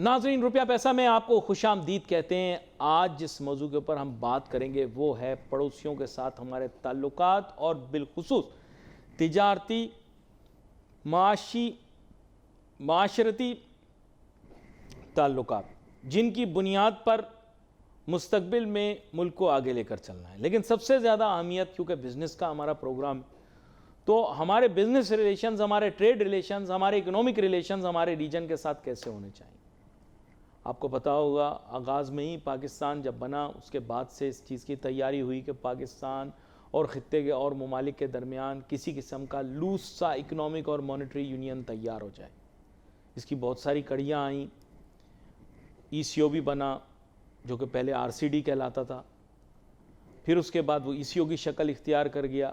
ناظرین، روپیہ پیسہ میں آپ کو خوش آمدید کہتے ہیں۔ آج جس موضوع کے اوپر ہم بات کریں گے وہ ہے پڑوسیوں کے ساتھ ہمارے تعلقات، اور بالخصوص تجارتی، معاشرتی تعلقات، جن کی بنیاد پر مستقبل میں ملک کو آگے لے کر چلنا ہے۔ لیکن سب سے زیادہ اہمیت، کیونکہ بزنس کا ہمارا پروگرام، تو ہمارے بزنس ریلیشنز، ہمارے ٹریڈ ریلیشنز، ہمارے اکنامک ریلیشنز ہمارے ریجن کے ساتھ کیسے ہونے چاہیے۔ آپ کو پتا ہوگا آغاز میں ہی پاکستان جب بنا، اس کے بعد سے اس چیز کی تیاری ہوئی کہ پاکستان اور خطے کے اور ممالک کے درمیان کسی قسم کا لوز سا اکنامک اور مانیٹری یونین تیار ہو جائے۔ اس کی بہت ساری کڑیاں آئیں۔ ای سی او بھی بنا، جو کہ پہلے آر سی ڈی کہلاتا تھا، پھر اس کے بعد وہ ای سی او کی شکل اختیار کر گیا۔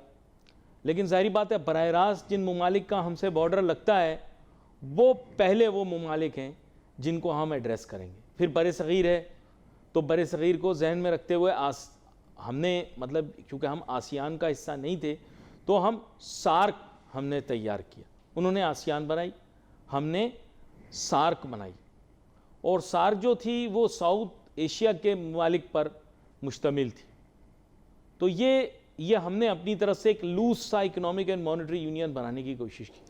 لیکن ظاہری بات ہے، براہ راست جن ممالک کا ہم سے بارڈر لگتا ہے وہ پہلے وہ ممالک ہیں جن کو ہم ایڈریس کریں گے۔ پھر بر صغیر ہے، تو بر صغیر کو ذہن میں رکھتے ہوئے ہم نے کیونکہ ہم آسیان کا حصہ نہیں تھے، تو ہم سارک ہم نے تیار کیا۔ انہوں نے آسیان بنائی، ہم نے سارک بنائی، اور سارک جو تھی وہ ساؤتھ ایشیا کے ممالک پر مشتمل تھی۔ تو یہ ہم نے اپنی طرف سے ایک لوز سا اکنامک اینڈ مانیٹری یونین بنانے کی کوشش کی۔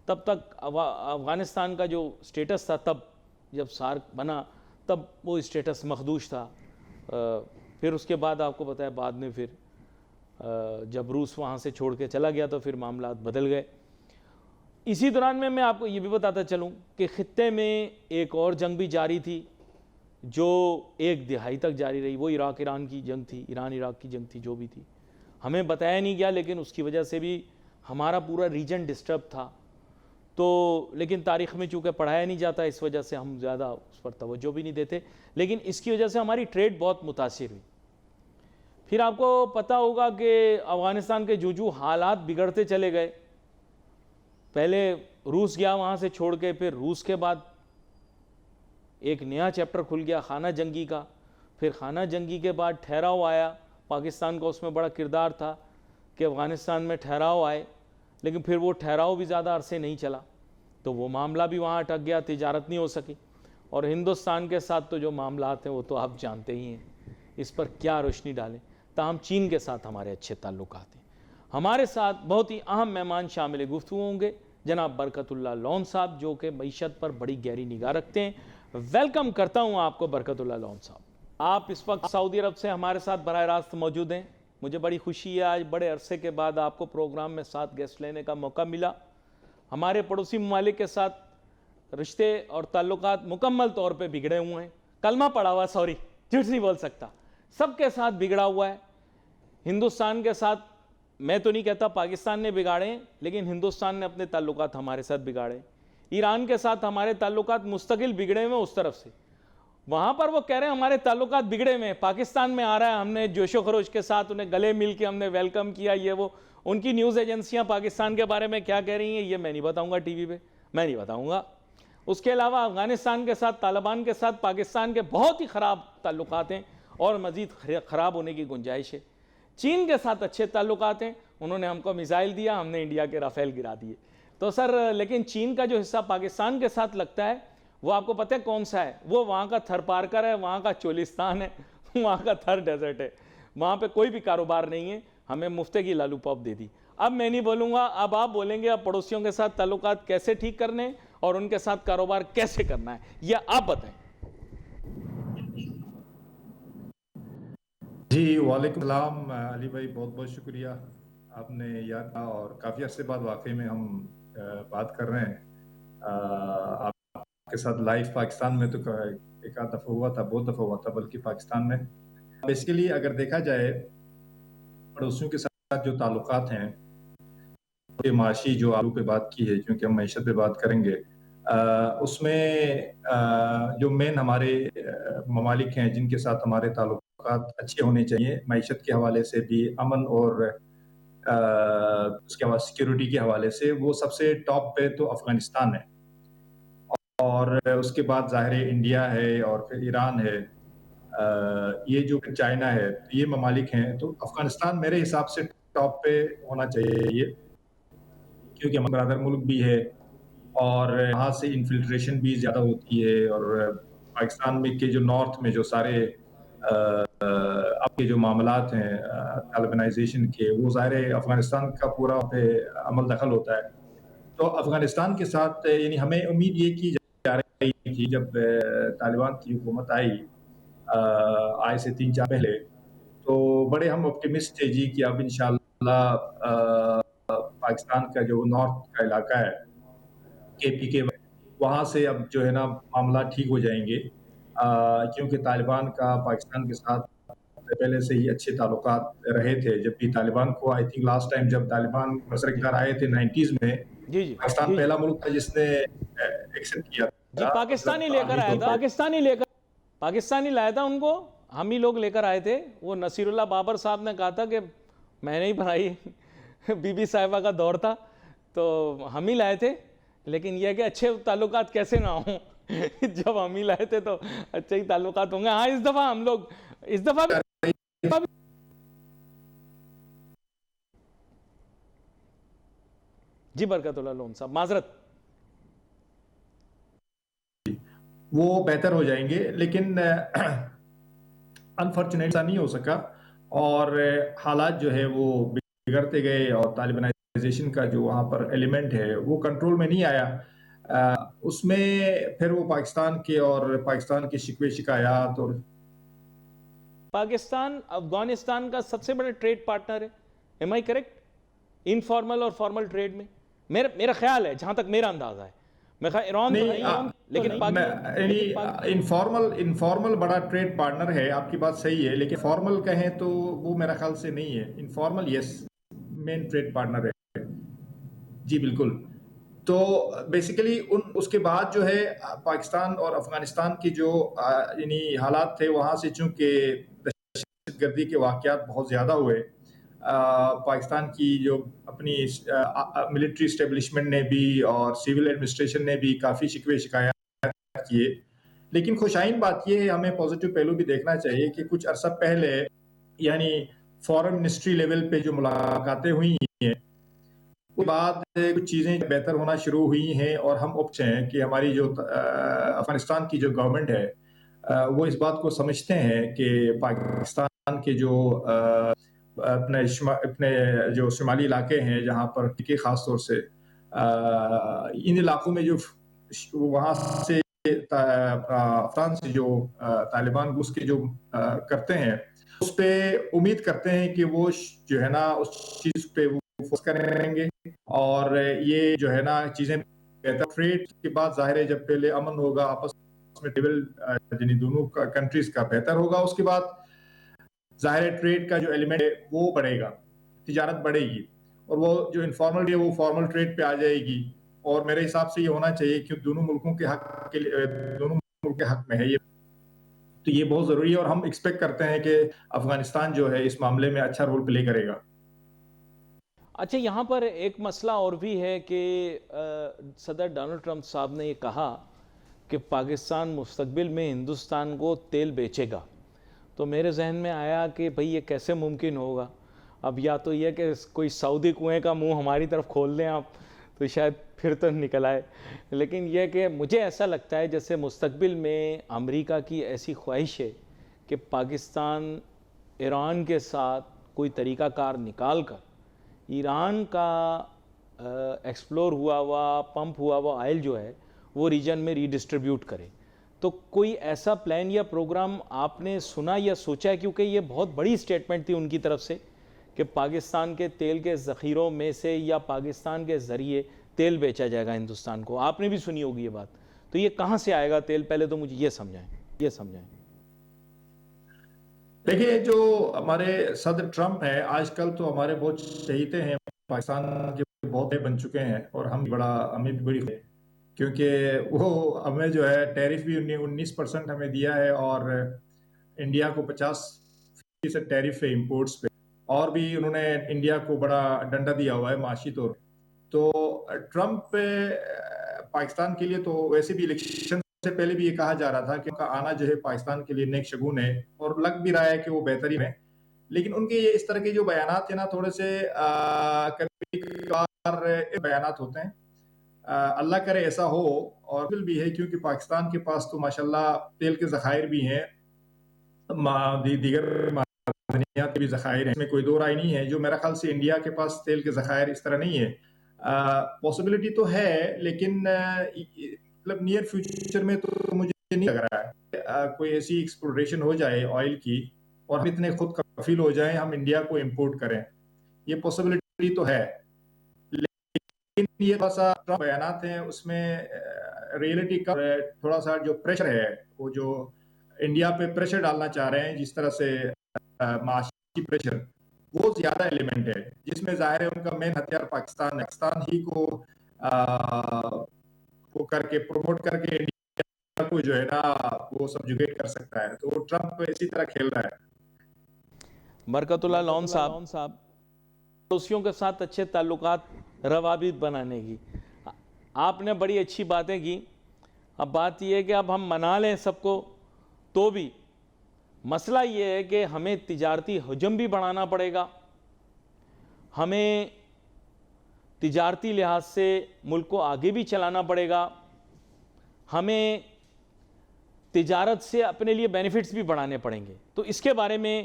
تب تک افغانستان کا جو سٹیٹس تھا، تب جب سارک بنا تب وہ اسٹیٹس مخدوش تھا۔ پھر اس کے بعد آپ کو پتہ ہے، بعد میں پھر جب روس وہاں سے چھوڑ کے چلا گیا تو پھر معاملات بدل گئے۔ اسی دوران میں آپ کو یہ بھی بتاتا چلوں کہ خطے میں ایک اور جنگ بھی جاری تھی جو ایک دہائی تک جاری رہی۔ وہ عراق ایران کی جنگ تھی، ایران عراق کی جنگ تھی، جو بھی تھی ہمیں بتایا نہیں گیا، لیکن اس کی وجہ سے بھی ہمارا پورا ریجن ڈسٹرب تھا۔ تو لیکن تاریخ میں چونکہ پڑھایا نہیں جاتا، اس وجہ سے ہم زیادہ اس پر توجہ بھی نہیں دیتے، لیکن اس کی وجہ سے ہماری ٹریڈ بہت متاثر ہوئی۔ پھر آپ کو پتا ہوگا کہ افغانستان کے جو حالات بگڑتے چلے گئے، پہلے روس گیا وہاں سے چھوڑ کے، پھر روس کے بعد ایک نیا چیپٹر کھل گیا خانہ جنگی کا، پھر خانہ جنگی کے بعد ٹھہراؤ آیا۔ پاکستان کا اس میں بڑا کردار تھا کہ افغانستان میں ٹھہراؤ آئے، لیکن پھر وہ ٹھہراؤ بھی زیادہ عرصے نہیں چلا، تو وہ معاملہ بھی وہاں اٹک گیا، تجارت نہیں ہو سکی۔ اور ہندوستان کے ساتھ تو جو معاملات ہیں وہ تو آپ جانتے ہی ہیں، اس پر کیا روشنی ڈالیں۔ تاہم چین کے ساتھ ہمارے اچھے تعلقات ہیں۔ ہمارے ساتھ بہت ہی اہم مہمان شامل گفتگو ہوں گے، جناب برکت اللہ لون صاحب، جو کہ معیشت پر بڑی گہری نگاہ رکھتے ہیں۔ ویلکم کرتا ہوں آپ کو برکت اللہ لون صاحب۔ آپ اس وقت سعودی عرب سے ہمارے ساتھ براہ راست موجود ہیں۔ مجھے بڑی خوشی ہے آج بڑے عرصے کے بعد آپ کو پروگرام میں ساتھ گیسٹ لینے کا موقع ملا۔ ہمارے پڑوسی ممالک کے ساتھ رشتے اور تعلقات مکمل طور پہ بگڑے ہوئے ہیں۔ کلمہ پڑا ہوا، سوری، جھوٹ نہیں بول سکتا، سب کے ساتھ بگڑا ہوا ہے۔ ہندوستان کے ساتھ میں تو نہیں کہتا پاکستان نے بگاڑے ہیں، لیکن ہندوستان نے اپنے تعلقات ہمارے ساتھ بگاڑے۔ ایران کے ساتھ ہمارے تعلقات مستقل بگڑے ہوئے اس طرف سے، وہاں پر وہ کہہ رہے ہیں ہمارے تعلقات بگڑے ہوئے ہیں۔ پاکستان میں آ رہا ہے، ہم نے جوش و خروش کے ساتھ انہیں گلے مل کے ہم نے ویلکم کیا۔ یہ وہ ان کی نیوز ایجنسیاں پاکستان کے بارے میں کیا کہہ رہی ہیں یہ میں نہیں بتاؤں گا، ٹی وی پہ میں نہیں بتاؤں گا۔ اس کے علاوہ افغانستان کے ساتھ، طالبان کے ساتھ پاکستان کے بہت ہی خراب تعلقات ہیں، اور مزید خراب ہونے کی گنجائش ہے۔ چین کے ساتھ اچھے تعلقات ہیں، انہوں نے ہم کو میزائل دیا، ہم نے انڈیا کے رافیل گرا دیے۔ تو سر، لیکن چین کا جو حصہ پاکستان کے ساتھ لگتا ہے وہ آپ کو پتہ ہے کون سا ہے؟ وہ وہاں کا تھر پارکر ہے، وہاں کا چولستان ہے، وہاں کا تھر ڈیزرٹ ہے، وہاں پہ کوئی بھی کاروبار نہیں ہے۔ ہمیں مفتے کی لالو پاپ دے دی۔ اب میں نہیں بولوں گا، اب آپ بولیں گے اب پڑوسیوں کے ساتھ تعلقات کیسے ٹھیک کرنے اور ان کے ساتھ کاروبار کیسے کرنا ہے، یہ آپ بتائیں۔ جی وعلیکم السلام علی بھائی، بہت بہت شکریہ، آپ نے یاد کیا، اور کافی عرصے بعد واقعی میں ہم بات کر رہے ہیں۔ آپ کے ساتھ لائیو پاکستان میں تو ایک آدھ دفعہ ہوا تھا، بہت دفعہ ہوا تھا بلکہ پاکستان میں۔ بیسیکلی اگر دیکھا جائے پڑوسیوں کے ساتھ جو تعلقات ہیں، معاشی جو آلو پہ بات کی ہے، کیونکہ ہم معیشت پہ بات کریں گے، اس میں جو مین ہمارے ممالک ہیں جن کے ساتھ ہمارے تعلقات اچھے ہونے چاہیے، معیشت کے حوالے سے بھی، امن اور اس کے بعد سیکیورٹی کے حوالے سے، وہ سب سے ٹاپ پہ تو افغانستان ہے، اور اس کے بعد ظاہر انڈیا ہے، اور پھر ایران ہے، یہ جو چائنا ہے، یہ ممالک ہیں۔ تو افغانستان میرے حساب سے ٹاپ پہ ہونا چاہیے، کیونکہ ہمارا برادر ملک بھی ہے، اور وہاں سے انفلٹریشن بھی زیادہ ہوتی ہے، اور پاکستان میں کے جو نارتھ میں جو سارے اب کے جو معاملات ہیں طالبانائزیشن کے، وہ ظاہر ہے افغانستان کا پورا پہ عمل دخل ہوتا ہے. تو افغانستان کے ساتھ یعنی ہمیں امید یہ کی جا رہی تھی جب طالبان کی حکومت آئی آج سے 3-4 پہلے، تو بڑے ہم آپٹیمسٹ تھے جی کہ اب انشاءاللہ پاکستان کا جو نارتھ کا علاقہ ہے KPK، وہاں سے اب جو ہے نا معاملات ٹھیک ہو جائیں گے، کیونکہ طالبان کا پاکستان کے ساتھ پہلے سے ہی اچھے تعلقات رہے تھے. جب بھی طالبان کو آئی تھنک لاسٹ ٹائم جب طالبان مسئلہ جی اقتدار آئے تھے 90s میں، جی جی پاکستان جی جی پہلا ملک تھا جس نے ایکسپٹ کیا جی تھا، پاکستانی مطلب لے کر عالمی آیا طور تھا، پہ. پاکستانی لایا تھا ان کو، ہم ہی لوگ لے کر آئے تھے. وہ نصیر اللہ بابر صاحب نے کہا تھا کہ میں نے ہی بنائی، بی بی صاحبہ کا دور تھا تو ہم ہی لائے تھے. لیکن یہ کہ اچھے تعلقات کیسے نہ ہوں جب ہم ہی لائے تھے تو اچھے ہی تعلقات ہوں گے. ہاں اس دفعہ ہم لوگ اس دفعہ بھی جی برکت اللہ لون صاحب معذرت. وہ بہتر ہو جائیں گے، لیکن انفارچونیٹ ایسا نہیں ہو سکا، اور حالات جو ہے وہ بگڑتے گئے، اور طالبانائزیشن کا جو وہاں پر ایلیمنٹ ہے وہ کنٹرول میں نہیں آیا. اس میں پھر وہ پاکستان کے اور پاکستان کے شکوے شکایات، اور پاکستان افغانستان کا سب سے بڑا ٹریڈ پارٹنر ہے. Am I correct? انفارمل اور فارمل ٹریڈ میں میرا خیال ہے، جہاں تک میرا اندازہ ہے. میں ایران تو نہیں ہوں لیکن انفارمل بڑا ٹریڈ پارٹنر ہے، آپ کی بات صحیح ہے، لیکن فارمل کہیں تو وہ میرا خیال سے نہیں ہے. انفارمل یس مین ٹریڈ پارٹنر ہے جی بالکل. تو بیسیکلی اس کے بعد جو ہے پاکستان اور افغانستان کی جو یعنی حالات تھے، وہاں سے چونکہ دہشت گردی کے واقعات بہت زیادہ ہوئے، پاکستان کی جو اپنی ملٹری اسٹیبلشمنٹ نے بھی اور سول ایڈمنسٹریشن نے بھی کافی شکوے شکایات کیے. لیکن خوشائن بات یہ ہے، ہمیں پازیٹیو پہلو بھی دیکھنا چاہیے کہ کچھ عرصہ پہلے یعنی فورن منسٹری لیول پہ جو ملاقاتیں ہوئی ہیں، اس کے بعد کچھ چیزیں بہتر ہونا شروع ہوئی ہیں، اور ہم اچھے ہیں کہ ہماری جو افغانستان کی جو گورنمنٹ ہے وہ اس بات کو سمجھتے ہیں کہ پاکستان کے جو اپنے جو شمالی علاقے ہیں جہاں پر خاص طور سے ان علاقوں میں جو وہاں سے افغان سے جو طالبان گھس کے جو کرتے ہیں، اس پہ امید کرتے ہیں کہ وہ جو ہے نا اس چیز پہ وہ فوکس کریں گے، اور یہ جو ہے نا چیزیں بہتر. ٹریڈ کے بعد ظاہر ہے جب پہلے امن ہوگا آپس میں، ٹیبل یعنی دونوں کنٹریز کا بہتر ہوگا، اس کے بعد ظاہر ہے ٹریڈ کا جو ایلیمنٹ ہے وہ بڑھے گا، تجارت بڑھے گی، اور وہ جو انفارمل ہے وہ فارمل ٹریڈ پہ آ جائے گی. اور میرے حساب سے یہ ہونا چاہیے کہ دونوں ملکوں کے حق کے لیے، دونوں ملکوں کے حق میں ہے یہ، تو یہ بہت ضروری ہے. اور ہم ایکسپیکٹ کرتے ہیں کہ افغانستان جو ہے اس معاملے میں اچھا رول پلے کرے گا. اچھا یہاں پر ایک مسئلہ اور بھی ہے کہ صدر ڈونلڈ ٹرمپ صاحب نے یہ کہا کہ پاکستان مستقبل میں ہندوستان کو تیل بیچے گا. تو میرے ذہن میں آیا کہ بھئی یہ کیسے ممکن ہوگا؟ اب یا تو یہ کہ کوئی سعودی کنویں کا منہ ہماری طرف کھول دیں آپ تو شاید پھر تو نکل آئے. لیکن یہ کہ مجھے ایسا لگتا ہے جیسے مستقبل میں امریکہ کی ایسی خواہش ہے کہ پاکستان ایران کے ساتھ کوئی طریقہ کار نکال کر ایران کا ایکسپلور ہوا ہوا پمپ ہوا ہوا آئل جو ہے وہ ریجن میں ری ڈسٹریبیوٹ کرے. تو کوئی ایسا پلان یا پروگرام آپ نے سنا یا سوچا ہے؟ کیونکہ یہ بہت بڑی سٹیٹمنٹ تھی ان کی طرف سے کہ پاکستان کے تیل کے ذخیروں میں سے یا پاکستان کے ذریعے تیل بیچا جائے گا ہندوستان کو. آپ نے بھی سنی ہوگی یہ بات. تو یہ کہاں سے آئے گا تیل؟ پہلے تو مجھے یہ سمجھائیں. دیکھیے جو ہمارے صدر ٹرمپ ہیں آج کل تو ہمارے بہت چہیتے ہیں، پاکستان کے بہت بن چکے ہیں، اور ہمیں بھی بڑی کیونکہ وہ ہمیں جو ہے ٹیرف بھی 19% ہمیں دیا ہے، اور انڈیا کو 50% ٹیرف ہے امپورٹس پہ، اور بھی انہوں نے انڈیا کو بڑا ڈنڈا دیا ہوا ہے معاشی طور پہ. تو ٹرمپ پاکستان کے لیے تو ویسے بھی الیکشن سے پہلے بھی یہ کہا جا رہا تھا کہ ان کا آنا جو ہے پاکستان کے لیے نیک شگون ہے، اور لگ بھی رہا ہے کہ وہ بہترین ہے. لیکن ان کے یہ اس طرح کے جو بیانات ہیں نا تھوڑے سے کبھی کبھار بیانات ہوتے ہیں، اللہ کرے ایسا ہو، اور بھی ہے کیونکہ پاکستان کے پاس تو ماشاءاللہ تیل کے ذخائر بھی ہیں، دیگر معدنیات کے بھی ذخائر ہیں، اس میں کوئی دو رائے نہیں ہے. جو میرا خیال سے انڈیا کے پاس تیل کے ذخائر اس طرح نہیں ہے. پاسبلٹی تو ہے، لیکن مطلب نیئر فیوچر میں تو مجھے نہیں لگ رہا ہے کوئی ایسی ایکسپلوریشن ہو جائے آئل کی اور ہم اتنے خود کفیل ہو جائیں ہم انڈیا کو امپورٹ کریں. یہ پاسبلٹی تو ہے، لیکن یہ تھوڑا سا بیانات ہیں اس میں ریئلٹی کا تھوڑا سا جو پریشر ہے، وہ جو انڈیا پہ پریشر ڈالنا چاہ رہے ہیں جس طرح سے معاشی پریشر، وہ زیادہ ایلیمنٹ ہے جس میں ظاہر ہے ان کا مین ہتھیار پاکستان ہی کو کر کے پروموٹ کر کے انڈیا کو جو ہے نا وہ سبجوگیٹ کر سکتا ہے. تو ٹرمپ اسی طرح کھیل رہا ہے. برکت اللہ لون صاحب، پڑوسیوں کے ساتھ اچھے تعلقات روابط بنانے کی آپ نے بڑی اچھی باتیں کی. اب بات یہ ہے کہ اب ہم منا لیں سب کو، تو بھی مسئلہ یہ ہے کہ ہمیں تجارتی حجم بھی بڑھانا پڑے گا، ہمیں تجارتی لحاظ سے ملک کو آگے بھی چلانا پڑے گا، ہمیں تجارت سے اپنے لیے بینیفٹس بھی بڑھانے پڑیں گے. تو اس کے بارے میں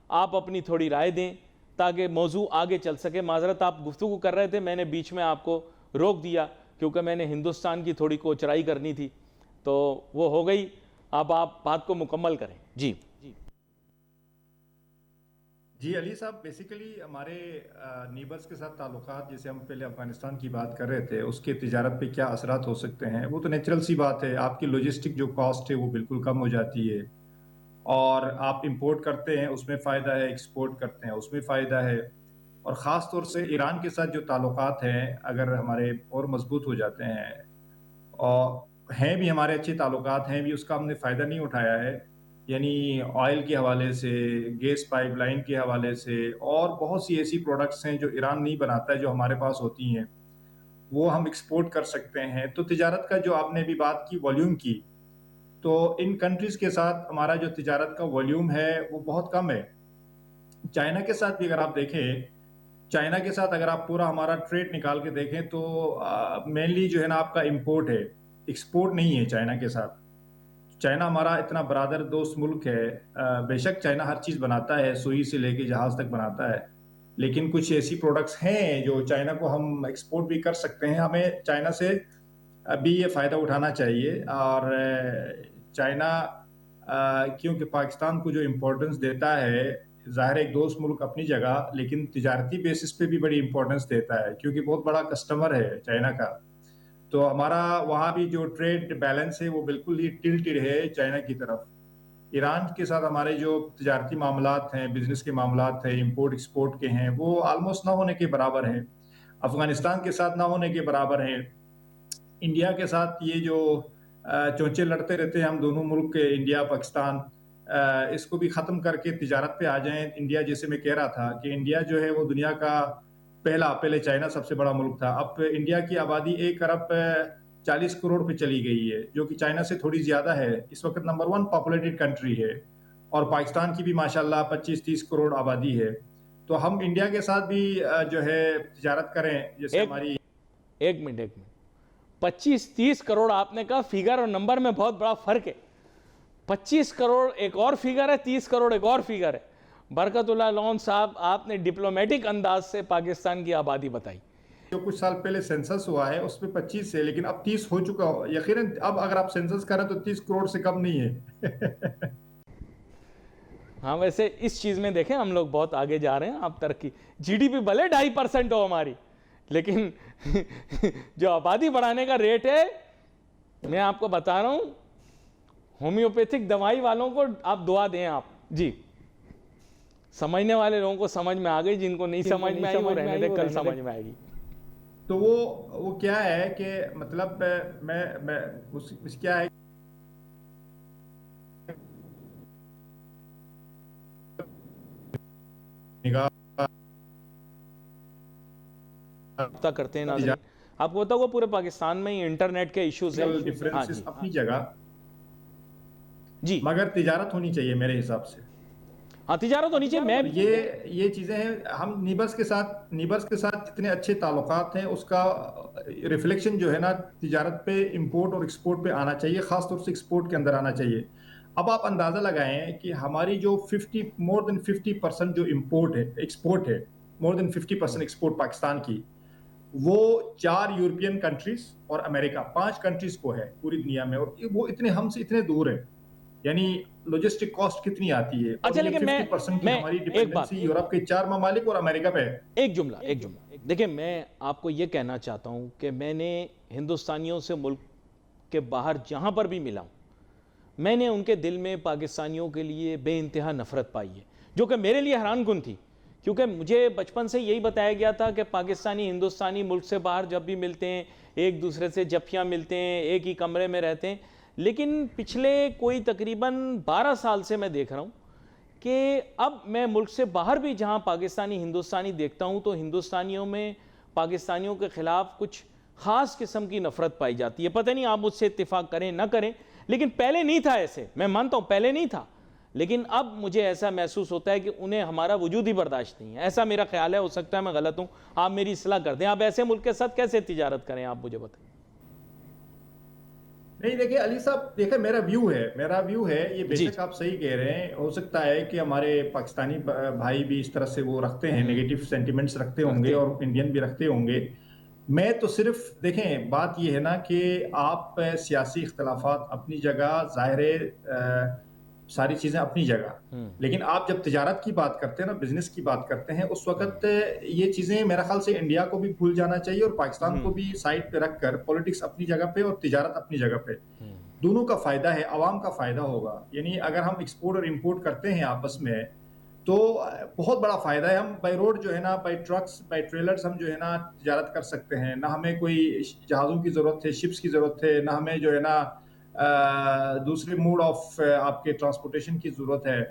آپ اپنی تھوڑی رائے دیں تاکہ موضوع آگے چل سکے. معذرت آپ گفتگو کر رہے تھے، میں نے بیچ میں آپ کو روک دیا کیونکہ میں نے ہندوستان کی تھوڑی کوچرائی کرنی تھی، تو وہ ہو گئی. اب آپ بات کو مکمل کریں. جی علی صاحب، بیسیکلی ہمارے نیبرز کے ساتھ تعلقات، جیسے ہم پہلے افغانستان کی بات کر رہے تھے، اس کے تجارت پہ کیا اثرات ہو سکتے ہیں، وہ تو نیچرل سی بات ہے. آپ کی لوجسٹک جو کاسٹ ہے وہ بالکل کم ہو جاتی ہے، اور آپ امپورٹ کرتے ہیں اس میں فائدہ ہے، ایکسپورٹ کرتے ہیں اس میں فائدہ ہے. اور خاص طور سے ایران کے ساتھ جو تعلقات ہیں اگر ہمارے اور مضبوط ہو جاتے ہیں، اور ہیں بھی ہمارے اچھے تعلقات ہیں بھی، اس کا ہم نے فائدہ نہیں اٹھایا ہے. یعنی آئل کے حوالے سے، گیس پائپ لائن کے حوالے سے، اور بہت سی ایسی پروڈکٹس ہیں جو ایران نہیں بناتا ہے جو ہمارے پاس ہوتی ہیں، وہ ہم ایکسپورٹ کر سکتے ہیں. تو تجارت کا جو آپ نے بھی بات کی والیوم کی، تو ان کنٹریز کے ساتھ ہمارا جو تجارت کا والیوم ہے وہ بہت کم ہے. چائنا کے ساتھ بھی اگر آپ دیکھیں، چائنا کے ساتھ اگر آپ پورا ہمارا ٹریڈ نکال کے دیکھیں تو مینلی جو ہے نا آپ کا امپورٹ ہے، ایکسپورٹ نہیں ہے چائنا کے ساتھ. چائنا ہمارا اتنا برادر دوست ملک ہے. بے شک چائنا ہر چیز بناتا ہے، سوئی سے لے کے جہاز تک بناتا ہے، لیکن کچھ ایسی پروڈکٹس ہیں جو چائنا کو ہم ایکسپورٹ بھی کر سکتے ہیں. ہمیں چائنا سے ابھی یہ فائدہ اٹھانا چاہیے. اور چائنا کیونکہ پاکستان کو جو امپورٹنس دیتا ہے، ظاہر ایک دوست ملک اپنی جگہ، لیکن تجارتی بیسس پہ بھی بڑی امپورٹنس دیتا ہے کیونکہ بہت بڑا کسٹمر ہے چائنا کا. تو ہمارا وہاں بھی جو ٹریڈ بیلنس ہے وہ بالکل ہی ٹلٹڈ ہے چائنا کی طرف. ایران کے ساتھ ہمارے جو تجارتی معاملات ہیں، بزنس کے معاملات ہیں، امپورٹ ایکسپورٹ کے ہیں، وہ آلموسٹ نہ ہونے کے برابر ہیں. افغانستان کے ساتھ نہ ہونے کے برابر ہیں. انڈیا کے ساتھ یہ جو چونچے لڑتے رہتے ہیں ہم دونوں ملک کے، انڈیا پاکستان، اس کو بھی ختم کر کے تجارت پہ آ جائیں. انڈیا، جیسے میں کہہ رہا تھا کہ انڈیا جو ہے وہ دنیا کا پہلے چائنا سب سے بڑا ملک تھا، اب انڈیا کی آبادی 1 ارب 40 کروڑ پہ چلی گئی ہے، جو کہ چائنا سے تھوڑی زیادہ ہے. اس وقت نمبر 1 پاپولیٹڈ کنٹری ہے، اور پاکستان کی بھی ماشاءاللہ 25-30 کروڑ آبادی ہے. تو ہم انڈیا کے ساتھ بھی جو ہے تجارت کریں، جیسے ہماری... ایک منٹ 25-30 کروڑ آپ نے کہا، فیگر اور نمبر میں بہت بڑا فرق ہے. 25 کروڑ ایک اور فیگر ہے، 30 کروڑ ایک اور فیگر ہے. برکت اللہ لون صاحب، آپ نے ڈپلومیٹک انداز سے پاکستان کی آبادی بتائی. جو کچھ سال پہلے سینسس ہوا ہے اس پہ 25 ہے، لیکن اب 30 ہو چکا ہو یقیناً. اب اگر آپ سینسس کریں تو 30 کروڑ سے کم نہیں ہے. ہاں، ویسے اس چیز میں دیکھیں ہم لوگ بہت آگے جا رہے ہیں. آپ ترقی، جی ڈی پی بھلے 2.5% ہو ہماری، لیکن جو آبادی بڑھانے کا ریٹ ہے، میں آپ کو بتا رہا ہوں، ہومیوپیتھک دوائی والوں کو آپ دعا دیں. آپ جی سمجھنے والے لوگوں کو سمجھ میں آ گئی، جن کو نہیں سمجھ میں آئی وہ رہنے دے، کل سمجھ میں آئے گی. تو وہ کیا ہے کہ مطلب میں اس کیا ہے کرتے ہیں ناظرین. آپ کو بتاؤ، وہ پورے پاکستان میں ہی انٹرنیٹ کے ایشوز ہیں. ڈیفرنسز اپنی جگہ، جی، مگر تجارت ہونی چاہیے میرے حساب سے. ہاں تجارت ہونی چاہیے. میں یہ چیزیں ہیں. ہم نیبرز کے ساتھ جتنے اچھے تعلقات ہیں اس کا ریفلیکشن جو ہے نا تجارت پہ، امپورٹ اور ایکسپورٹ پہ آنا چاہیے، خاص طور سے ایکسپورٹ کے اندر آنا چاہیے. اب آپ اندازہ لگائیں کہ ہماری جو مور دین 50% جو ایکسپورٹ ہے، مور دین 50% ایکسپورٹ پاکستان کی، وہ 4 یورپین کنٹریز اور امریکہ، 5 کنٹریز کو ہے پوری دنیا میں. اور وہ ہم سے اتنے دور ہے، یعنی لوجسٹک کاسٹ کتنی آتی ہے. اور اچھا یہ لیکن 50% کی ہماری ایک بات، ڈیپینڈنسی یورپ کے 4 ممالک اور امریکہ پہ ہے. ایک جملہ دیکھیں، میں آپ کو یہ کہنا چاہتا ہوں کہ میں نے ہندوستانیوں سے ملک کے باہر جہاں پر بھی ملا ہوں، میں نے ان کے دل میں پاکستانیوں کے لیے بے انتہا نفرت پائی ہے، جو کہ میرے لیے حیران کن تھی، کیونکہ مجھے بچپن سے یہی بتایا گیا تھا کہ پاکستانی ہندوستانی ملک سے باہر جب بھی ملتے ہیں ایک دوسرے سے جفیاں ملتے ہیں، ایک ہی کمرے میں رہتے ہیں. لیکن پچھلے کوئی تقریباً 12 سال سے میں دیکھ رہا ہوں کہ اب میں ملک سے باہر بھی جہاں پاکستانی ہندوستانی دیکھتا ہوں تو ہندوستانیوں میں پاکستانیوں کے خلاف کچھ خاص قسم کی نفرت پائی جاتی ہے. پتہ نہیں آپ مجھ سے اتفاق کریں نہ کریں، لیکن پہلے نہیں تھا ایسے. میں مانتا ہوں پہلے نہیں تھا، لیکن اب مجھے ایسا محسوس ہوتا ہے کہ انہیں ہمارا وجود ہی برداشت نہیں ہے. ایسا میرا خیال ہے، ہو سکتا ہے میں غلط ہوں، آپ میری اصلاح کر دیں. آپ ایسے ملک کے ساتھ کیسے تجارت کریں، آپ مجھے بتائیں. نہیں دیکھیں علی صاحب، دیکھیں میرا ویو ہے یہ بے شک آپ صحیح کہہ رہے ہیں. ہو سکتا ہے کہ ہمارے پاکستانی بھائی بھی اس طرح سے وہ رکھتے ہیں، نیگیٹو سینٹیمنٹس رکھتے ہوں گے، اور انڈین بھی رکھتے ہوں گے. میں تو صرف دیکھیں بات یہ ہے نا کہ آپ سیاسی اختلافات اپنی جگہ، ظاہر ساری چیزیں اپنی جگہ، لیکن آپ جب تجارت کی بات کرتے ہیں نا، بزنس کی بات کرتے ہیں، اس وقت یہ چیزیں میرا خیال سے انڈیا کو بھی بھول جانا چاہیے اور پاکستان کو بھی سائڈ پہ رکھ کر پولیٹکس اپنی جگہ پہ اور تجارت اپنی جگہ پہ، دونوں کا فائدہ ہے، عوام کا فائدہ ہوگا. یعنی اگر ہم ایکسپورٹ اور امپورٹ کرتے ہیں آپس میں تو بہت بڑا فائدہ ہے. ہم بائی روڈ جو ہے نا، بائی ٹرکس، بائی ٹریلرز ہم جو ہے نا تجارت کر سکتے ہیں. نہ ہمیں کوئی جہازوں کی ضرورت ہے، شپس کی ضرورت ہے، نہ ہمیں جو ہے نا دوسرے موڈ آف آپ کے ٹرانسپورٹیشن کی ضرورت ہے.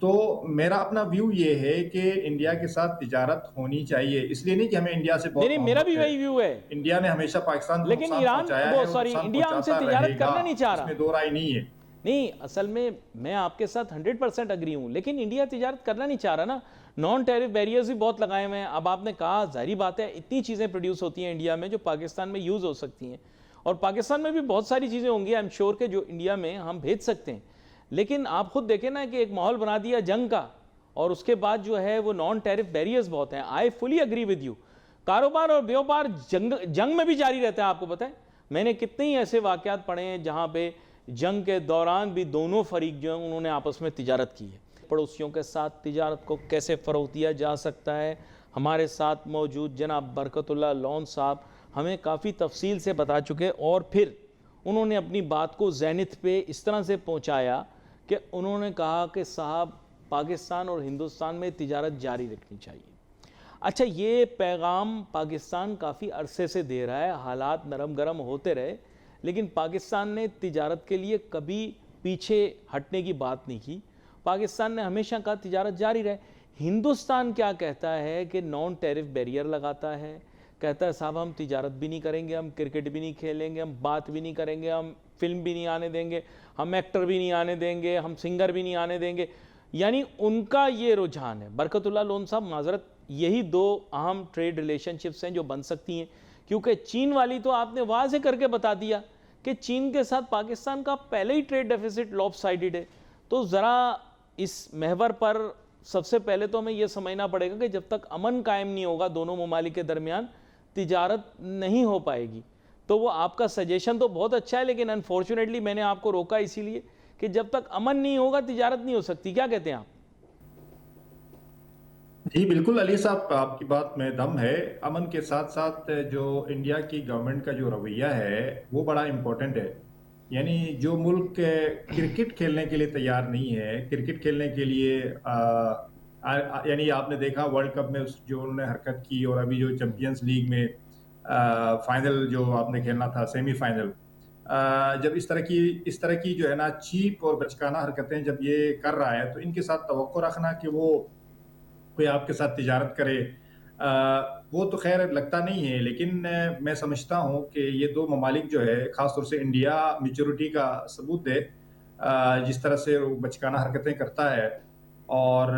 تو میرا اپنا ویو یہ ہے کہ انڈیا کے ساتھ تجارت ہونی چاہیے. اس لیے نہیں کہ ہمیں انڈیا سے بہت نہیں، میرا بھی محبت وہی ویو ہے. انڈیا نے ہمیشہ پاکستان کو لیکن نقصان ایران پہنچایا ہے اور نقصان انڈیا ہم سے پہنچاتا رہے تجارت گا، کرنا نہیں چاہ اس رہا. میں دو رائے نہیں ہے. نہیں، اصل میں آپ کے ساتھ 100% اگری ہوں، لیکن انڈیا تجارت کرنا نہیں چاہ رہا نا. نان ٹیرف بیریئرز بھی بہت لگائے ہوئے ہیں. اب آپ نے کہا، ظاہری بات ہے، اتنی چیزیں پروڈیوس ہوتی ہیں انڈیا میں جو پاکستان میں یوز ہو سکتی ہیں، اور پاکستان میں بھی بہت ساری چیزیں ہوں گی آئی ایم شیور کہ جو انڈیا میں ہم بھیج سکتے ہیں. لیکن آپ خود دیکھیں نا کہ ایک ماحول بنا دیا جنگ کا، اور اس کے بعد جو ہے وہ نان ٹیرف بیریئرز بہت ہیں. آئی فلی اگری ود یو. کاروبار اور بیوپار جنگ میں بھی جاری رہتا ہے. آپ کو پتہ ہے میں نے کتنے ہی ایسے واقعات پڑھے ہیں جہاں پہ جنگ کے دوران بھی دونوں فریق جو ہیں انہوں نے آپس میں تجارت کی ہے. پڑوسیوں کے ساتھ تجارت کو کیسے فروغ دیا جا سکتا ہے، ہمارے ساتھ موجود جناب برکت اللہ لون صاحب ہمیں کافی تفصیل سے بتا چکے، اور پھر انہوں نے اپنی بات کو ذہنیت پہ اس طرح سے پہنچایا کہ انہوں نے کہا کہ صاحب پاکستان اور ہندوستان میں تجارت جاری رکھنی چاہیے. اچھا، یہ پیغام پاکستان کافی عرصے سے دے رہا ہے، حالات نرم گرم ہوتے رہے، لیکن پاکستان نے تجارت کے لیے کبھی پیچھے ہٹنے کی بات نہیں کی. پاکستان نے ہمیشہ کہا تجارت جاری رہے. ہندوستان کیا کہتا ہے کہ نان ٹیرف بیریئر لگاتا ہے، کہتا ہے صاحب ہم تجارت بھی نہیں کریں گے، ہم کرکٹ بھی نہیں کھیلیں گے، ہم بات بھی نہیں کریں گے، ہم فلم بھی نہیں آنے دیں گے، ہم ایکٹر بھی نہیں آنے دیں گے، ہم سنگر بھی نہیں آنے دیں گے. یعنی ان کا یہ رجحان ہے. برکت اللہ لون صاحب، معذرت، یہی دو اہم ٹریڈ ریلیشن شپس ہیں جو بن سکتی ہیں، کیونکہ چین والی تو آپ نے واضح کر کے بتا دیا کہ چین کے ساتھ پاکستان کا پہلے ہی ٹریڈ ڈیفیسٹ لاپ سائیڈڈ ہے. تو ذرا اس محور پر سب سے پہلے تو ہمیں یہ سمجھنا پڑے گا کہ جب تک امن قائم نہیں ہوگا دونوں ممالک کے درمیان، تجارت نہیں ہو پائے گی. تو وہ آپ کا سجیشن تو بہت اچھا ہے، لیکن انفارچونیٹلی میں نے آپ کو روکا اسی لیے کہ جب تک امن نہیں ہوگا تجارت نہیں ہو سکتی. کیا کہتے ہیں آپ؟ جی بالکل علی صاحب، آپ کی بات میں دم ہے. امن کے ساتھ ساتھ جو انڈیا کی گورنمنٹ کا جو رویہ ہے وہ بڑا امپورٹنٹ ہے. یعنی جو ملک کرکٹ کھیلنے کے لیے تیار نہیں ہے، کرکٹ کھیلنے کے لیے یعنی آپ نے دیکھا ورلڈ کپ میں جو انہوں نے حرکت کی، اور ابھی جو چیمپئنز لیگ میں فائنل جو آپ نے کھیلنا تھا، سیمی فائنل، جب اس طرح کی جو ہے نا چیپ اور بچکانہ حرکتیں جب یہ کر رہا ہے تو ان کے ساتھ توقع رکھنا کہ وہ کوئی آپ کے ساتھ تجارت کرے، وہ تو خیر لگتا نہیں ہے. لیکن میں سمجھتا ہوں کہ یہ دو ممالک جو ہے، خاص طور سے انڈیا میچورٹی کا ثبوت ہے. جس طرح سے وہ بچکانہ حرکتیں کرتا ہے اور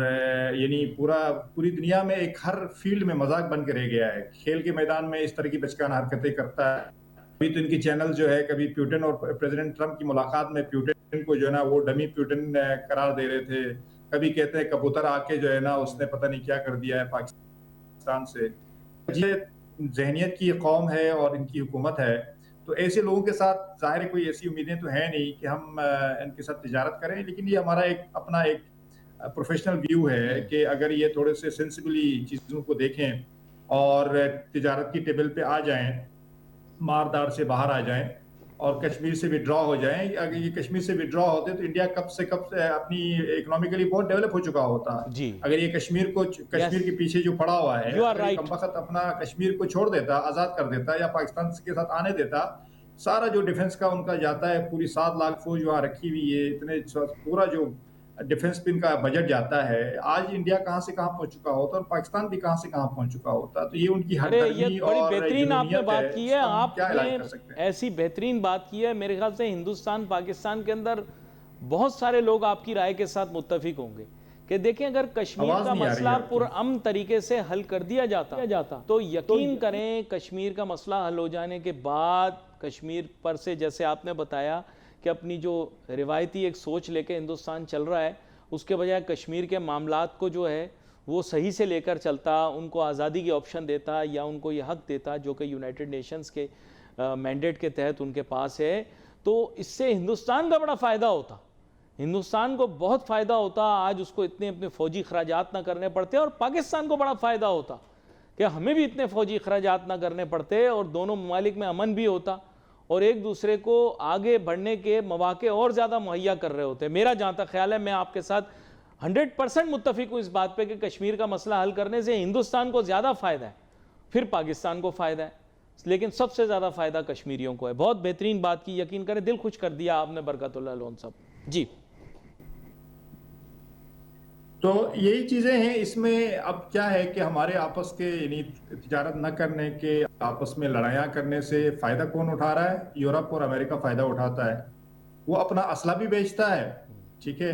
یعنی پوری دنیا میں ایک ہر فیلڈ میں مذاق بن کے رہ گیا ہے. کھیل کے میدان میں اس طرح کی بچکانہ حرکتیں کرتا ہے. ابھی تو ان کی چینل جو ہے, کبھی پیوٹن اور پریزیڈنٹ ٹرمپ کی ملاقات میں پیوٹن کو جو ہے نا وہ ڈمی پیوٹن قرار دے رہے تھے. کبھی کہتے ہیں کبوتر آ کے جو ہے نا اس نے پتہ نہیں کیا کر دیا ہے پاکستان سے. یہ ذہنیت کی قوم ہے اور ان کی حکومت ہے, تو ایسے لوگوں کے ساتھ ظاہر ہے کوئی ایسی امیدیں تو ہیں نہیں کہ ہم ان کے ساتھ تجارت کریں. لیکن یہ ہمارا ایک اپنا ایک پروفیشنل ویو ہے کہ اگر یہ تھوڑے سے سینسیبلی چیزوں کو دیکھیں اور تجارت کی ٹیبل پہ آ جائیں, ماردار سے باہر آ جائیں اور کشمیر سے وڈرا ہو جائیں. اگر یہ کشمیر سے وڈرا ہوتے تو انڈیا کب سے کب اپنی اکنامیکلی بہت ڈیولپ ہو چکا ہوتا. اگر یہ کشمیر کے پیچھے جو پڑا ہوا ہے, اگر یہ کم وقت اپنا کشمیر کو چھوڑ دیتا, آزاد کر دیتا یا پاکستان کے ساتھ آنے دیتا, سارا جو ڈیفنس کا ان کا جاتا ہے, پوری 7 لاکھ فوج وہاں رکھی ہوئی ہے, اتنے پورا جو ڈیفنس پہ ان کا بجٹ جاتا ہے, آج انڈیا کہاں سے کہاں پہنچ چکا ہوتا اور پاکستان بھی کہاں سے کہاں پہنچ چکا ہوتا. تو یہ ان کی ہر درمی اور بہترین آپ نے بات کی ہے. آپ کیا علاج نے کر سکتے ہیں؟ ایسی بہترین بات کی ہے, میرے خیال سے ہندوستان پاکستان کے اندر بہت سارے لوگ آپ کی رائے کے ساتھ متفق ہوں گے کہ دیکھیں اگر کشمیر کا مسئلہ پرامن طریقے سے حل کر دیا جاتا تو یقین کریں کشمیر کا مسئلہ حل ہو جانے کے بعد کشمیر پر سے, جیسے آپ نے بتایا کہ اپنی جو روایتی ایک سوچ لے کے ہندوستان چل رہا ہے, اس کے بجائے کشمیر کے معاملات کو جو ہے وہ صحیح سے لے کر چلتا, ان کو آزادی کی آپشن دیتا یا ان کو یہ حق دیتا جو کہ یونائٹڈ نیشنز کے مینڈیٹ کے تحت ان کے پاس ہے, تو اس سے ہندوستان کا بڑا فائدہ ہوتا, ہندوستان کو بہت فائدہ ہوتا. آج اس کو اتنے اپنے فوجی اخراجات نہ کرنے پڑتے اور پاکستان کو بڑا فائدہ ہوتا کہ ہمیں بھی اتنے فوجی اخراجات نہ کرنے پڑتے اور دونوں ممالک میں امن بھی ہوتا اور ایک دوسرے کو آگے بڑھنے کے مواقع اور زیادہ مہیا کر رہے ہوتے. میرا جہاں تک خیال ہے, میں آپ کے ساتھ 100% متفق ہوں اس بات پہ کہ کشمیر کا مسئلہ حل کرنے سے ہندوستان کو زیادہ فائدہ ہے, پھر پاکستان کو فائدہ ہے, لیکن سب سے زیادہ فائدہ کشمیریوں کو ہے. بہت بہترین بات کی, یقین کریں دل خوش کر دیا آپ نے برکت اللہ لون صاحب. جی تو یہی چیزیں ہیں اس میں. اب کیا ہے کہ ہمارے آپس کے یعنی تجارت نہ کرنے کے, آپس میں لڑائیاں کرنے سے فائدہ کون اٹھا رہا ہے؟ یورپ اور امریکہ فائدہ اٹھاتا ہے. وہ اپنا اسلحہ بھی بیچتا ہے, ٹھیک ہے,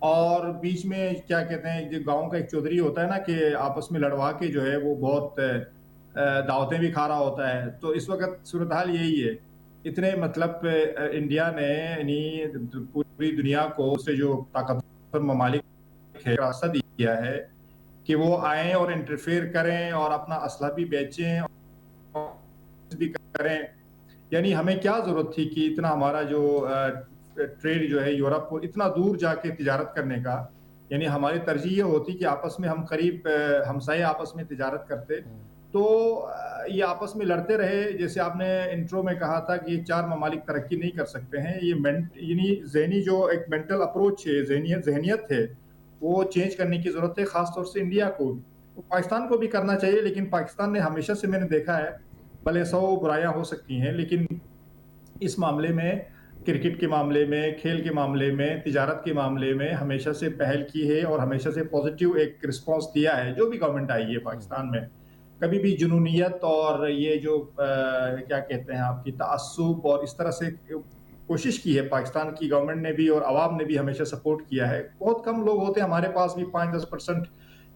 اور بیچ میں کیا کہتے ہیں جو گاؤں کا ایک چودھری ہوتا ہے نا کہ آپس میں لڑوا کے جو ہے وہ بہت دعوتیں بھی کھا رہا ہوتا ہے. تو اس وقت صورتحال یہی ہے. اتنے مطلب انڈیا نے یعنی پوری دنیا کو سے جو طاقتور ممالک راستہ دیا ہے کہ وہ آئیں اور انٹرفیئر کریں اور اپنا اسلحہ بھی بیچیں اور بھی کریں. یعنی ہمیں کیا ضرورت تھی کہ اتنا ہمارا جو ٹریڈ جو ہے یورپ کو اتنا دور جا کے تجارت کرنے کا. یعنی ہماری ترجیح یہ ہوتی کہ آپس میں ہم قریب ہمسائے آپس میں تجارت کرتے, تو یہ آپس میں لڑتے رہے. جیسے آپ نے انٹرو میں کہا تھا کہ یہ 4 ممالک ترقی نہیں کر سکتے ہیں. یہ یعنی ذہنی جو ایک مینٹل اپروچ ہے, ذہنیت ہے, وہ چینج کرنے کی ضرورت ہے, خاص طور سے انڈیا کو. پاکستان کو بھی کرنا چاہیے, لیکن پاکستان نے ہمیشہ سے میں نے دیکھا ہے, بھلے 100 برائیاں ہو سکتی ہیں, لیکن اس معاملے میں, کرکٹ کے معاملے میں, کھیل کے معاملے میں, تجارت کے معاملے میں ہمیشہ سے پہل کی ہے اور ہمیشہ سے پازیٹیو ایک رسپانس دیا ہے جو بھی گورنمنٹ آئی ہے پاکستان میں. کبھی بھی جنونیت اور یہ جو کیا کہتے ہیں آپ کی تعصب اور اس طرح سے کوشش کی ہے پاکستان کی گورنمنٹ نے بھی اور عوام نے بھی ہمیشہ سپورٹ کیا ہے. بہت کم لوگ ہوتے ہیں ہمارے پاس بھی 5-10%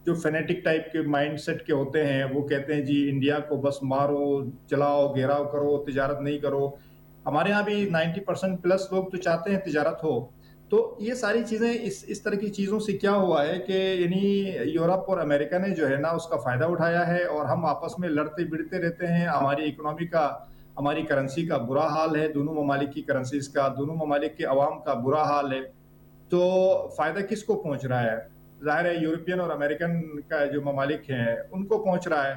جو فینیٹک ٹائپ کے مائنڈ سیٹ کے ہوتے ہیں, وہ کہتے ہیں جی انڈیا کو بس مارو, چلاؤ, گھیراؤ کرو, تجارت نہیں کرو. ہمارے ہاں بھی 90% پلس لوگ تو چاہتے ہیں تجارت ہو. تو یہ ساری چیزیں اس طرح کی چیزوں سے کیا ہوا ہے کہ یعنی یورپ اور امریکہ نے جو ہے نا اس کا فائدہ اٹھایا ہے اور ہم آپس میں لڑتے بڑھتے رہتے ہیں. ہماری اکنامی کا, ہماری کرنسی کا برا حال ہے, دونوں ممالک کی کرنسیز کا, دونوں ممالک کے عوام کا برا حال ہے. تو فائدہ کس کو پہنچ رہا ہے؟ ظاہر ہے یورپین اور امریکن کا جو ممالک ہیں ان کو پہنچ رہا ہے.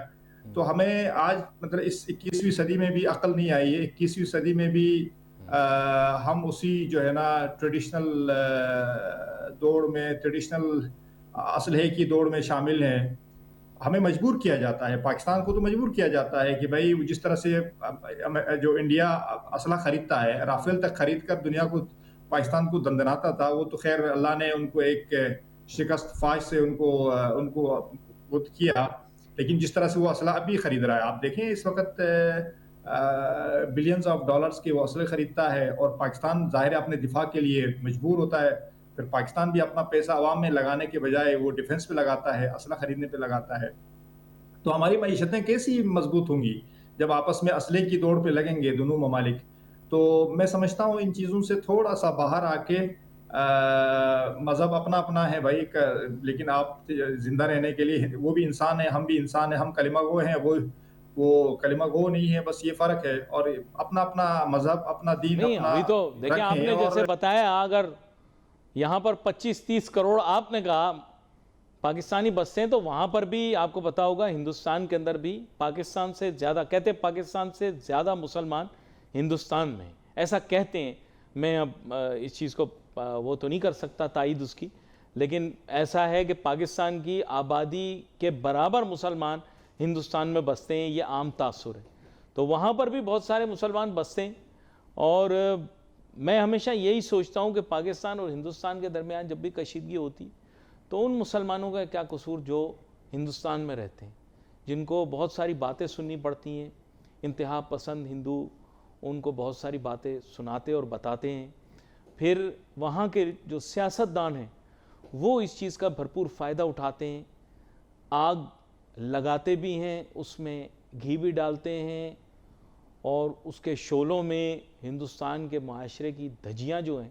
تو ہمیں آج مطلب اس 21ویں صدی میں بھی عقل نہیں آئی ہے. 21ویں صدی میں بھی ہم اسی جو ہے نا ٹریڈیشنل دوڑ میں, ٹریڈیشنل اسلحے کی دوڑ میں شامل ہیں. ہمیں مجبور کیا جاتا ہے, پاکستان کو تو مجبور کیا جاتا ہے کہ بھائی جس طرح سے جو انڈیا اسلحہ خریدتا ہے, رافیل تک خرید کر دنیا کو, پاکستان کو دندناتا تھا, وہ تو خیر اللہ نے ان کو ایک شکست فاش سے ان کو بت کیا. لیکن جس طرح سے وہ اسلحہ ابھی خرید رہا ہے, آپ دیکھیں اس وقت بلینز آف ڈالرز کے وہ اسلحے خریدتا ہے اور پاکستان ظاہر اپنے دفاع کے لیے مجبور ہوتا ہے. پھر پاکستان بھی اپنا پیسہ عوام میں لگانے کے بجائے وہ ڈیفنس پہ لگاتا ہے، اسلحہ خریدنے پہ لگاتا ہے، تو ہماری معیشتیں کیسی مضبوط ہوں گی جب آپس میں اسلحے کی دوڑ پہ لگیں گے دونوں ممالک؟ تو میں سمجھتا ہوں ان چیزوں سے تھوڑا سا باہر آ کے مذہب اپنا اپنا ہے بھائی، لیکن آپ زندہ رہنے کے لیے وہ بھی انسان ہے، ہم بھی انسان ہیں، ہم کلمہ گو ہیں، وہ کلمہ گو نہیں ہے، بس یہ فرق ہے، اور اپنا اپنا مذہب، اپنا دین نہیں اپنا ابھی تو دیکھیں آپ رکھیں. نے اور جیسے بتایا اگر یہاں پر 25-30 کروڑ آپ نے کہا پاکستانی بستے ہیں، تو وہاں پر بھی آپ کو پتا ہوگا ہندوستان کے اندر بھی پاکستان سے زیادہ، کہتے ہیں پاکستان سے زیادہ مسلمان ہندوستان میں ایسا کہتے ہیں. میں اب اس چیز کو وہ تو نہیں کر سکتا تائید اس کی، لیکن ایسا ہے کہ پاکستان کی آبادی کے برابر مسلمان ہندوستان میں بستے ہیں، یہ عام تاثر ہے. تو وہاں پر بھی بہت سارے مسلمان بستے ہیں، اور میں ہمیشہ یہی سوچتا ہوں کہ پاکستان اور ہندوستان کے درمیان جب بھی کشیدگی ہوتی تو ان مسلمانوں کا کیا قصور جو ہندوستان میں رہتے ہیں، جن کو بہت ساری باتیں سننی پڑتی ہیں، انتہا پسند ہندو ان کو بہت ساری باتیں سناتے اور بتاتے ہیں. پھر وہاں کے جو سیاستدان ہیں وہ اس چیز کا بھرپور فائدہ اٹھاتے ہیں، آگ لگاتے بھی ہیں، اس میں گھی بھی ڈالتے ہیں، اور اس کے شعلوں میں ہندوستان کے معاشرے کی دھجیاں جو ہیں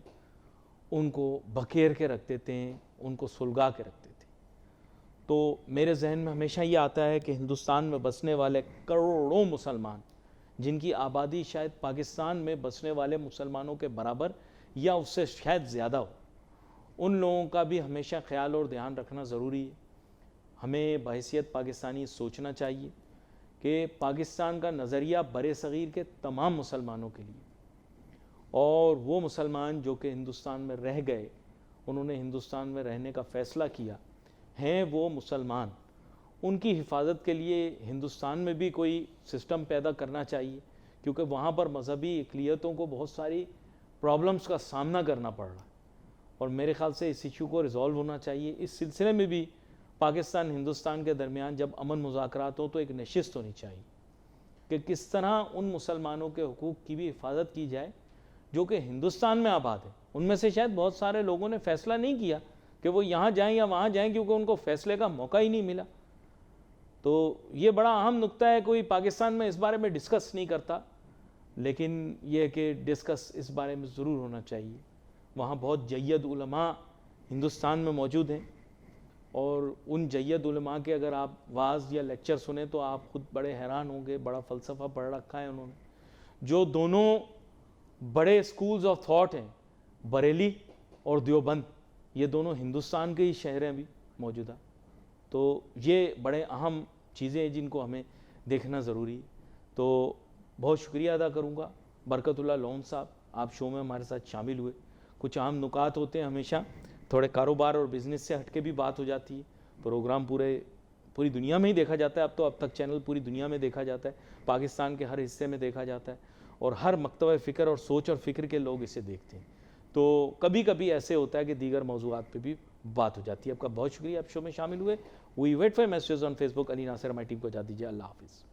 ان کو بکھیر کے رکھ دیتے ہیں، ان کو سلگا کے رکھ دیتے ہیں. تو میرے ذہن میں ہمیشہ یہ آتا ہے کہ ہندوستان میں بسنے والے کروڑوں مسلمان، جن کی آبادی شاید پاکستان میں بسنے والے مسلمانوں کے برابر یا اس سے شاید زیادہ ہو، ان لوگوں کا بھی ہمیشہ خیال اور دھیان رکھنا ضروری ہے. ہمیں بحیثیت پاکستانی سوچنا چاہیے کہ پاکستان کا نظریہ برِ صغیر کے تمام مسلمانوں کے لیے، اور وہ مسلمان جو کہ ہندوستان میں رہ گئے، انہوں نے ہندوستان میں رہنے کا فیصلہ کیا، ہیں وہ مسلمان، ان کی حفاظت کے لیے ہندوستان میں بھی کوئی سسٹم پیدا کرنا چاہیے، کیونکہ وہاں پر مذہبی اقلیتوں کو بہت ساری پرابلمز کا سامنا کرنا پڑ رہا ہے، اور میرے خیال سے اس ایشو کو ریزالو ہونا چاہیے. اس سلسلے میں بھی پاکستان ہندوستان کے درمیان جب امن مذاکرات ہوں تو ایک نشست ہونی چاہیے کہ کس طرح ان مسلمانوں کے حقوق کی بھی حفاظت کی جائے جو کہ ہندوستان میں آباد ہے. ان میں سے شاید بہت سارے لوگوں نے فیصلہ نہیں کیا کہ وہ یہاں جائیں یا وہاں جائیں، کیونکہ ان کو فیصلے کا موقع ہی نہیں ملا. تو یہ بڑا اہم نقطہ ہے، کوئی پاکستان میں اس بارے میں ڈسکس نہیں کرتا، لیکن یہ کہ ڈسکس اس بارے میں ضرور ہونا چاہیے. وہاں بہت جید علماء ہندوستان میں موجود ہیں، اور ان جید علماء کے اگر آپ واعظ یا لیکچر سنیں تو آپ خود بڑے حیران ہوں گے. بڑا فلسفہ پڑھ رکھا ہے انہوں نے. جو دونوں بڑے سکولز آف تھاٹ ہیں، بریلی اور دیوبند، یہ دونوں ہندوستان کے ہی شہر ہیں بھی موجودہ. تو یہ بڑے اہم چیزیں ہیں جن کو ہمیں دیکھنا ضروری ہے. تو بہت شکریہ ادا کروں گا برکت اللہ لون صاحب، آپ شو میں ہمارے ساتھ شامل ہوئے. کچھ اہم نکات ہوتے ہیں، ہمیشہ تھوڑے کاروبار اور بزنس سے ہٹ کے بھی بات ہو جاتی ہے. پروگرام پوری دنیا میں ہی دیکھا جاتا ہے، اب تک چینل پوری دنیا میں دیکھا جاتا ہے، پاکستان کے ہر حصے میں دیکھا جاتا ہے، اور ہر مکتبہ فکر اور سوچ اور فکر کے لوگ اسے دیکھتے ہیں. تو کبھی کبھی ایسے ہوتا ہے کہ دیگر موضوعات پہ بھی بات ہو جاتی ہے. آپ کا بہت شکریہ، آپ شو میں شامل ہوئے. We wait for messages on Facebook. Ali Nasir ہماری ٹیم کو اجازت دیجیے. اللہ حافظ.